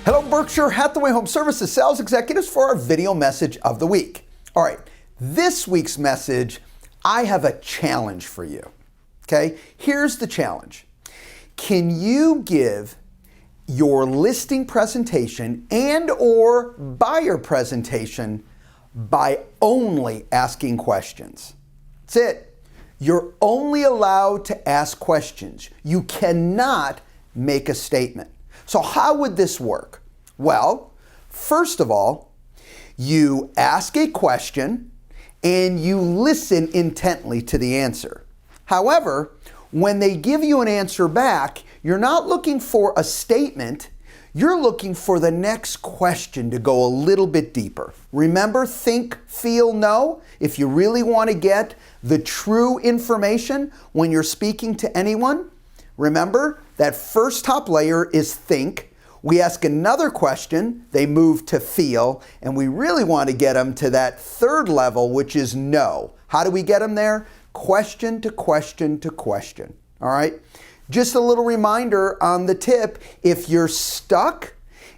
Hello, Berkshire Hathaway Home Services sales executives, for our video message of the week. All right, this week's message, I have a challenge for you. Okay, here's the challenge. Can you give your listing presentation and or buyer presentation by only asking questions? That's it. You're only allowed to ask questions. You cannot make a statement. So how would this work? Well, first of all, you ask a question and you listen intently to the answer. However, when they give you an answer back, you're not looking for a statement, you're looking for the next question to go a little bit deeper. Remember, think, feel, know. If you really want to get the true information when you're speaking to anyone, remember that first top layer is think. We ask another question, they move to feel, and we really want to get them to that third level, which is know. How do we get them there? Question to question to question. All right? Just a little reminder on the tip, if you're stuck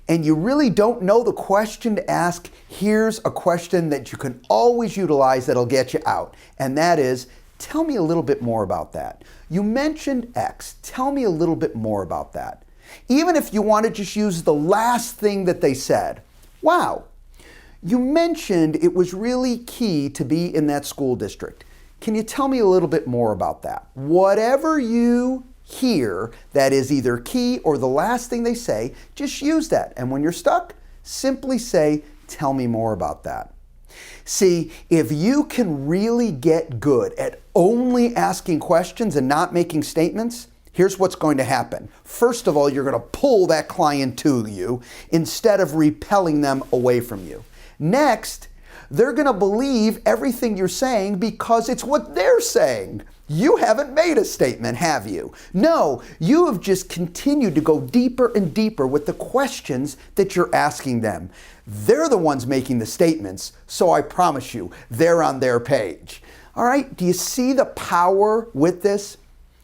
and you really don't know the question to ask, here's a question that you can always utilize that'll get you out. And that is, tell me a little bit more about that. You mentioned X. Tell me a little bit more about that. Even if you want to just use the last thing that they said. Wow, you mentioned it was really key to be in that school district. Can you tell me a little bit more about that? Whatever you hear that is either key or the last thing they say, just use that. And when you're stuck, simply say, tell me more about that. See, if you can really get good at only asking questions and not making statements, here's what's going to happen. First of all, you're going to pull that client to you instead of repelling them away from you. Next, they're going to believe everything you're saying because it's what they're saying. You haven't made a statement, have you? No, you have just continued to go deeper and deeper with the questions that you're asking them. They're the ones making the statements, so I promise you, they're on their page. All right, do you see the power with this?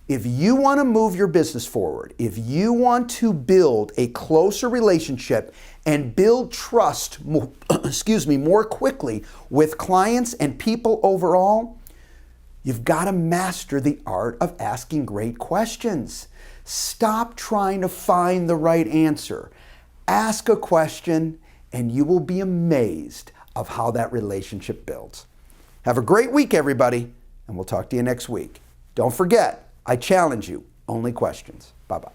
If you want to move your business forward, if you want to build a closer relationship and build trust more, more quickly with clients and people overall, you've got to master the art of asking great questions. Stop trying to find the right answer. Ask a question and you will be amazed of how that relationship builds. Have a great week, everybody, and we'll talk to you next week. Don't forget, I challenge you, only questions. Bye-bye.